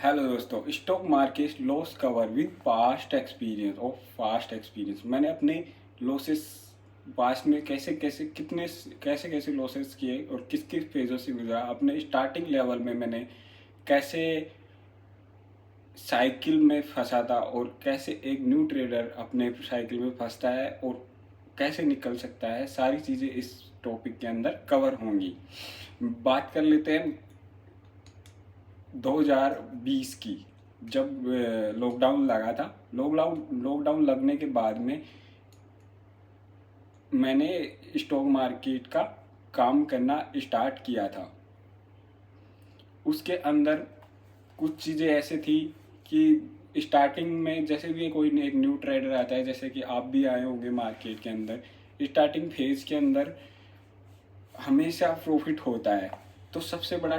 Hello दोस्तों, stock market loss cover with past experience. मैंने अपने लॉसेस पास्ट में कैसे लॉसेस किए और किस किस फेजों से गुजरा। अपने स्टार्टिंग लेवल में मैंने कैसे साइकिल में फंसा था और कैसे एक न्यू ट्रेडर अपने साइकिल में फंसता है और कैसे निकल सकता है, सारी चीज़ें इस टॉपिक के अंदर कवर होंगी। बात कर लेते हैं 2020 की, जब लॉकडाउन लगा था। लॉकडाउन लगने के बाद में मैंने स्टॉक मार्केट का काम करना स्टार्ट किया था। उसके अंदर कुछ चीज़ें ऐसे थी कि स्टार्टिंग में जैसे भी कोई एक न्यू ट्रेडर आता है, जैसे कि आप भी आए होंगे मार्केट के अंदर, स्टार्टिंग फेज के अंदर हमेशा प्रॉफिट होता है। तो सबसे बड़ा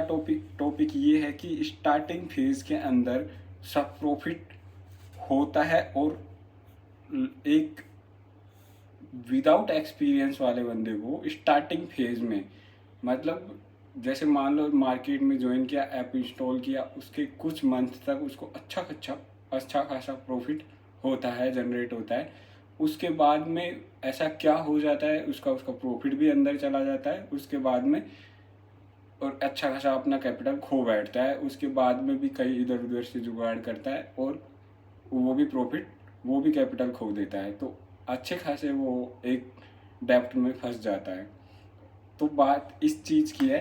टॉपिक ये है कि स्टार्टिंग फेज के अंदर सब प्रॉफिट होता है और एक विदाउट एक्सपीरियंस वाले बंदे को स्टार्टिंग फेज में, मतलब जैसे मान लो मार्केट में ज्वाइन किया, ऐप इंस्टॉल किया, उसके कुछ मंथ तक उसको अच्छा खासा प्रॉफिट होता है, जनरेट होता है। उसके बाद में ऐसा क्या हो जाता है, उसका प्रॉफिट भी अंदर चला जाता है उसके बाद में, और अच्छा खासा अपना कैपिटल खो बैठता है। उसके बाद में भी कई इधर उधर से जुगाड़ करता है और वो भी कैपिटल खो देता है। तो अच्छे खासे वो एक डेप्ट में फंस जाता है। तो बात इस चीज़ की है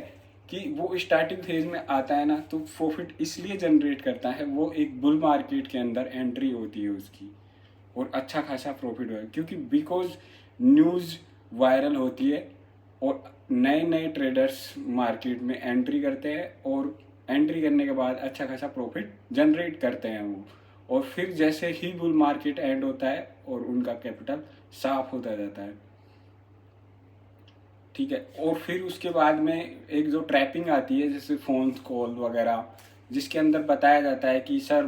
कि वो स्टार्टिंग फेज में आता है ना, तो प्रॉफिट इसलिए जनरेट करता है, वो एक बुल मार्केट के अंदर एंट्री होती है उसकी और अच्छा खासा प्रॉफिट हो, क्योंकि बिकॉज न्यूज़ वायरल होती है और नए नए ट्रेडर्स मार्केट में एंट्री करते हैं और एंट्री करने के बाद अच्छा खासा प्रॉफिट जनरेट करते हैं वो। और फिर जैसे ही बुल मार्केट एंड होता है और उनका कैपिटल साफ होता जाता है, ठीक है। और फिर उसके बाद में एक जो ट्रैपिंग आती है, जैसे फ़ोन कॉल वगैरह, जिसके अंदर बताया जाता है कि सर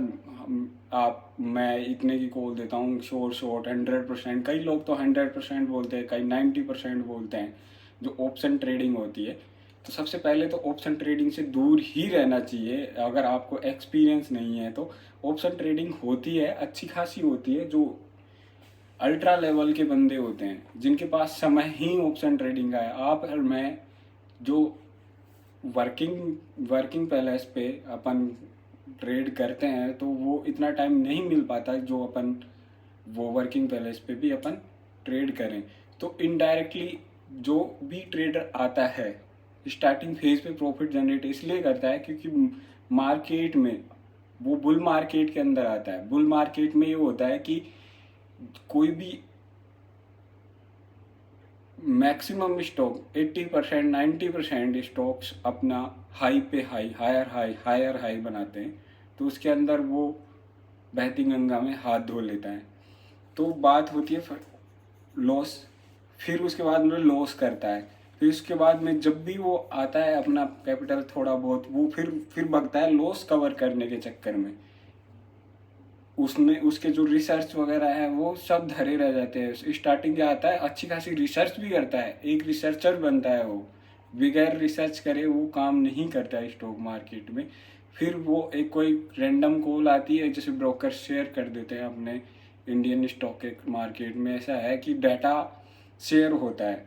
मैं इतने की कॉल देता हूँ, शॉर्ट 100%। कई लोग तो 100% बोलते हैं, कई 90% बोलते हैं, जो ऑप्शन ट्रेडिंग होती है। तो सबसे पहले तो ऑप्शन ट्रेडिंग से दूर ही रहना चाहिए अगर आपको एक्सपीरियंस नहीं है। तो ऑप्शन ट्रेडिंग होती है, अच्छी खासी होती है, जो अल्ट्रा लेवल के बंदे होते हैं जिनके पास समय ही ऑप्शन ट्रेडिंग का है। आप और मैं जो वर्किंग पैलेस पे अपन ट्रेड करते हैं, तो वो इतना टाइम नहीं मिल पाता जो अपन वो वर्किंग पैलेस पे भी अपन ट्रेड करें। तो इनडायरेक्टली जो भी ट्रेडर आता है स्टार्टिंग फेज पे प्रॉफिट जनरेट इसलिए करता है क्योंकि मार्केट में वो बुल मार्केट के अंदर आता है। बुल मार्केट में ये होता है कि कोई भी मैक्सिमम स्टॉक 80% 90% स्टॉक्स अपना हाई पे हाई, हायर हाई बनाते हैं। तो उसके अंदर वो बहती गंगा में हाथ धो लेता है। तो बात होती है लॉस। फिर उसके बाद में लॉस करता है। फिर उसके बाद में जब भी वो आता है अपना कैपिटल थोड़ा बहुत, वो फिर भगता है लॉस कवर करने के चक्कर में। उसमें उसके जो रिसर्च वगैरह है वो सब धरे रह जाते हैं। स्टार्टिंग क्या आता है, अच्छी खासी रिसर्च भी करता है, एक रिसर्चर बनता है वो। बगैर रिसर्च करे वो काम नहीं करता है स्टॉक मार्केट में। फिर वो एक कोई रैंडम कॉल आती है, जैसे ब्रोकर शेयर कर देते हैं अपने इंडियन स्टॉक के मार्केट में। ऐसा है कि डाटा शेयर होता है।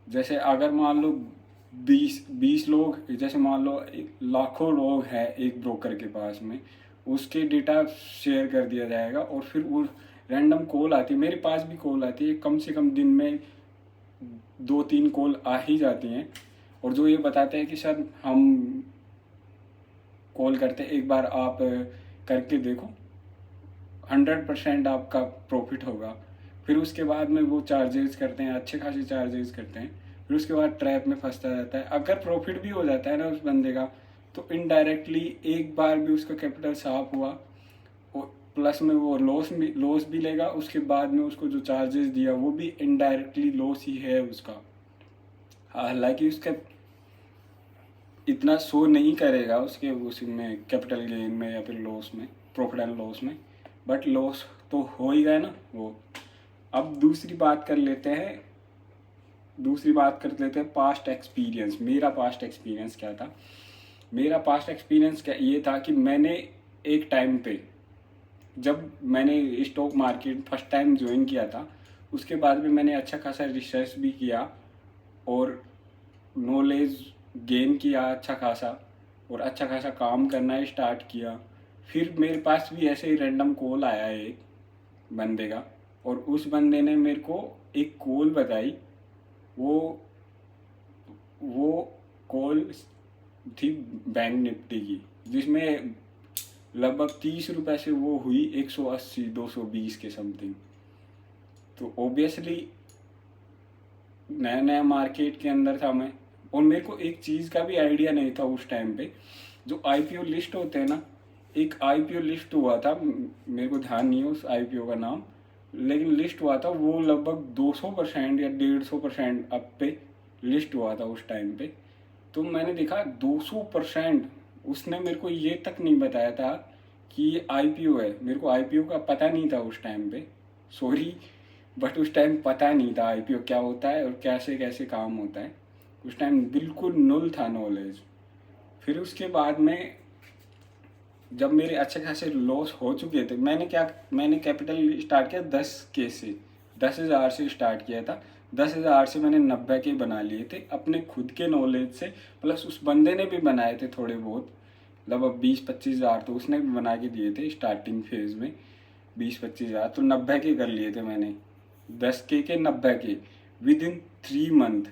जैसे अगर मान लो 20 लोग, जैसे मान लो लाखों लोग हैं एक ब्रोकर के पास में, उसके डेटा शेयर कर दिया जाएगा। और फिर वो रैंडम कॉल आती है, मेरे पास भी कॉल आती है, कम से कम दिन में 2-3 कॉल आ ही जाती हैं। और जो ये बताते हैं कि सर हम कॉल करते हैं, एक बार आप करके देखो, 100% आपका प्रॉफिट होगा। फिर उसके बाद में वो चार्जेस करते हैं, अच्छे खासे चार्जेस करते हैं। फिर उसके बाद ट्रैप में फंसता रहता है। अगर प्रॉफिट भी हो जाता है ना उस बंदे का, तो इनडायरेक्टली एक बार भी उसका कैपिटल साफ हुआ और प्लस में वो लॉस भी लेगा। उसके बाद में उसको जो चार्जेस दिया वो भी इनडायरेक्टली लॉस ही है उसका। हालांकि उसका इतना शो नहीं करेगा उसके उसमें कैपिटल गेन में या फिर लॉस में, प्रॉफिट एंड लॉस में, बट लॉस तो हो ही गया ना वो। अब दूसरी बात कर लेते हैं पास्ट एक्सपीरियंस। मेरा पास्ट एक्सपीरियंस क्या था। मेरा पास्ट एक्सपीरियंस क्या ये था कि मैंने एक टाइम पे, जब मैंने stock market first time join किया था, उसके बाद भी मैंने अच्छा खासा रिसर्च भी किया और नॉलेज गेन किया अच्छा खासा, और अच्छा खासा काम करना स्टार्ट किया। फिर मेरे पास भी ऐसे ही रैंडम कॉल आया एक बंदे का, और उस बंदे ने मेरे को एक कॉल बताई। वो वो कॉल थी बैंक निफ्टी की, जिसमें लगभग 30 रुपए से वो हुई 180 220 के समथिंग। तो ऑब्वियसली नया नया मार्केट के अंदर था मैं, और मेरे को एक चीज़ का भी आइडिया नहीं था उस टाइम पे। जो आईपीओ लिस्ट होते हैं ना, एक आईपीओ लिस्ट हुआ था, मेरे को ध्यान नहीं है उस आईपीओ का नाम, लेकिन लिस्ट हुआ था वो लगभग 200% या 150% अप पे लिस्ट हुआ था उस टाइम पे। तो मैंने देखा 200%। उसने मेरे को ये तक नहीं बताया था कि ये आईपीओ है। मेरे को आईपीओ का पता नहीं था उस टाइम पे, सॉरी, बट उस टाइम पता नहीं था आईपीओ क्या होता है और कैसे कैसे काम होता है। उस टाइम बिल्कुल नुल था नॉलेज। फिर उसके बाद में जब मेरे अच्छे खासे लॉस हो चुके थे, मैंने कैपिटल स्टार्ट किया 10K से, 10,000 से स्टार्ट किया था। 10,000 से मैंने 90K बना लिए थे अपने खुद के नॉलेज से, प्लस उस बंदे ने भी बनाए थे थोड़े बहुत, लगभग 20-25 हज़ार तो उसने भी बना के दिए थे स्टार्टिंग फेज में। 20-25 हज़ार तो 90K कर लिए थे मैंने, 10K के 90K with in 3 month.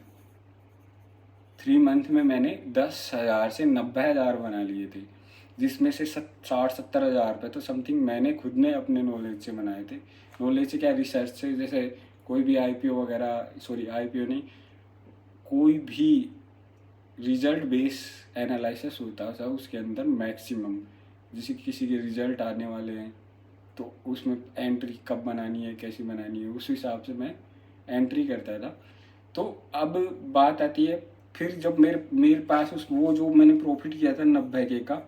3 month में मैंने 10,000 से 90,000 बना लिए थे, जिसमें से 60-70 हज़ार रुपये तो समथिंग मैंने खुद ने अपने नॉलेज से बनाए थे। नॉलेज से क्या, रिसर्च से। जैसे कोई भी आईपीओ वगैरह, सॉरी आईपीओ नहीं, कोई भी रिजल्ट बेस एनालिसिस होता था उसके अंदर मैक्सिमम। जैसे किसी के रिजल्ट आने वाले हैं तो उसमें एंट्री कब बनानी है, कैसी बनानी है, उस हिसाब से मैं एंट्री करता था। तो अब बात आती है, फिर जब मेरे मेरे पास उस वो जो मैंने प्रॉफिट किया था 90K का,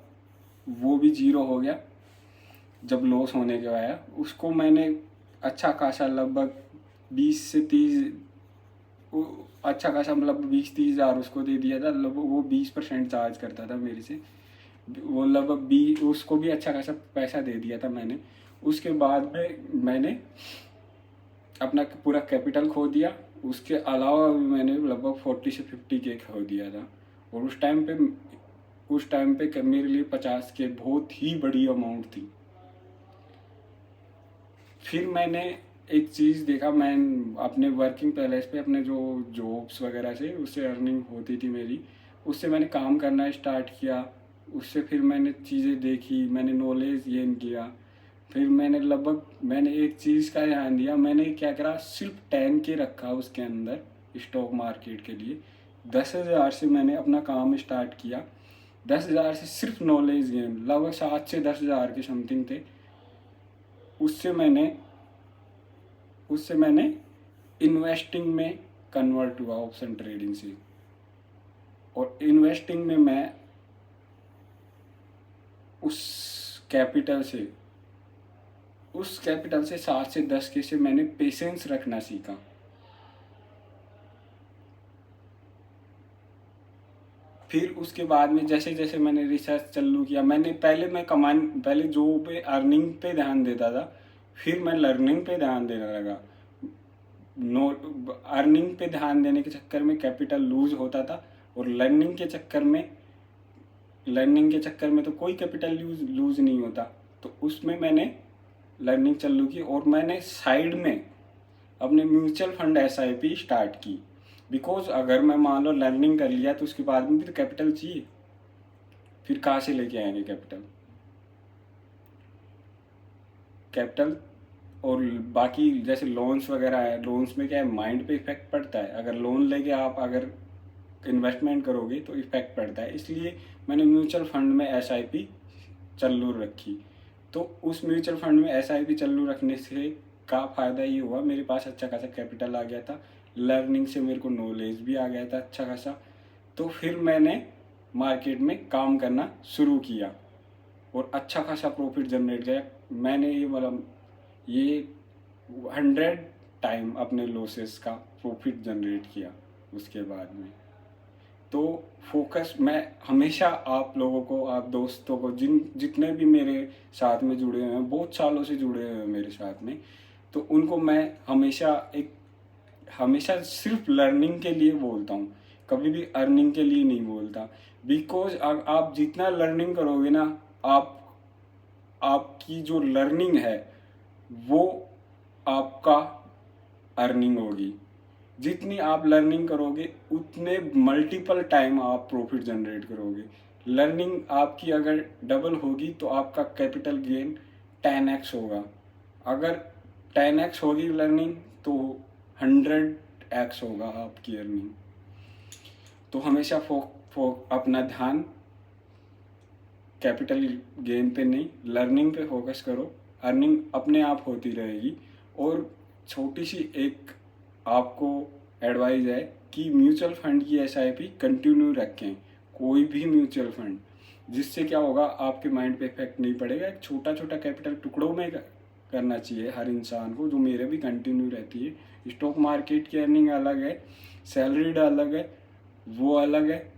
वो भी जीरो हो गया जब लॉस होने के आया। उसको मैंने अच्छा खासा लगभग 20 से 30, अच्छा खासा मतलब 20-30 हज़ार उसको दे दिया था। लगभग वो 20% चार्ज करता था मेरे से, वो लगभग 20, उसको भी अच्छा खासा पैसा दे दिया था मैंने। उसके बाद में मैंने अपना पूरा कैपिटल खो दिया। उसके अलावा भी मैंने लगभग 40 से 50K खो दिया था। और उस टाइम पे मेरे लिए 50K बहुत ही बड़ी अमाउंट थी। फिर मैंने एक चीज़ देखा, मैं अपने वर्किंग पैलेस पे अपने जो जॉब्स वगैरह से उससे अर्निंग होती थी मेरी, उससे मैंने काम करना स्टार्ट किया। उससे फिर मैंने चीज़ें देखी, मैंने नॉलेज गेन किया। फिर मैंने एक चीज़ का ध्यान दिया, मैंने क्या करा, सिर्फ 10K रखा उसके अंदर स्टॉक मार्केट के लिए। 10,000 से मैंने अपना काम स्टार्ट किया। 10,000 से सिर्फ नॉलेज गेन, लगभग 7 से 10 हज़ार के समथिंग थे। उससे मैंने इन्वेस्टिंग में कन्वर्ट हुआ ऑप्शन ट्रेडिंग से। और इन्वेस्टिंग में मैं उस कैपिटल से 7 से 10K से मैंने पेशेंस रखना सीखा। फिर उसके बाद में जैसे जैसे मैंने रिसर्च चालू किया, पहले जॉब पे अर्निंग पे ध्यान देता था, फिर मैं लर्निंग पे ध्यान देने लगा। नो, अर्निंग पे ध्यान देने के चक्कर में कैपिटल लूज होता था, और लर्निंग के चक्कर में तो कोई कैपिटल लूज नहीं होता। तो उसमें मैंने लर्निंग चालू की, और मैंने साइड में अपने म्यूचुअल फंड SIP स्टार्ट की। बिकॉज अगर मैं मान लो लर्निंग कर लिया तो उसके बाद में भी तो कैपिटल चाहिए, फिर कहाँ से लेके आएंगे कैपिटल। और बाकी जैसे लोन्स वगैरह है, लोन्स में क्या है, माइंड पे इफेक्ट पड़ता है। अगर लोन लेके आप अगर इन्वेस्टमेंट करोगे तो इफेक्ट पड़ता है। इसलिए मैंने म्यूचुअल फंड में SIP चालू रखी। तो उस म्यूचुअल फंड में SIP चालू रखने से का फ़ायदा ये हुआ, मेरे पास अच्छा खासा कैपिटल आ गया था, लर्निंग से मेरे को नॉलेज भी आ गया था अच्छा खासा। तो फिर मैंने मार्केट में काम करना शुरू किया, और अच्छा खासा प्रॉफिट जनरेट किया। मैंने ये 100 टाइम अपने लॉसेस का प्रॉफिट जनरेट किया उसके बाद में। तो फोकस मैं हमेशा आप लोगों को, आप दोस्तों को, जितने भी मेरे साथ में जुड़े हुए हैं, बहुत सालों से जुड़े हुए हैं मेरे साथ में, तो उनको मैं हमेशा सिर्फ लर्निंग के लिए बोलता हूँ, कभी भी अर्निंग के लिए नहीं बोलता। बिकॉज आप जितना लर्निंग करोगे ना, आपकी जो लर्निंग है वो आपका अर्निंग होगी। जितनी आप लर्निंग करोगे उतने मल्टीपल टाइम आप प्रॉफिट जनरेट करोगे। लर्निंग आपकी अगर डबल होगी तो आपका कैपिटल गेन 10x होगा। अगर 10x होगी लर्निंग तो 100x होगा आपकी अर्निंग। तो हमेशा अपना ध्यान कैपिटल गेन पे नहीं, लर्निंग पे फोकस करो। अर्निंग अपने आप होती रहेगी। और छोटी सी एक आपको एडवाइस है कि म्यूचुअल फंड की SIP कंटिन्यू रखें, कोई भी म्यूचुअल फंड, जिससे क्या होगा, आपके माइंड पे इफेक्ट नहीं पड़ेगा। एक छोटा छोटा कैपिटल टुकड़ों में करना चाहिए हर इंसान को, जो मेरे भी कंटिन्यू रहती है। स्टॉक मार्केट की अर्निंग अलग है, सैलरीड अलग है, वो अलग है।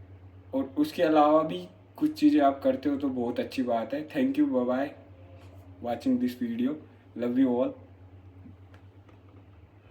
और उसके अलावा भी कुछ चीज़ें आप करते हो तो बहुत अच्छी बात है। Thank you, bye bye watching this video, love you all.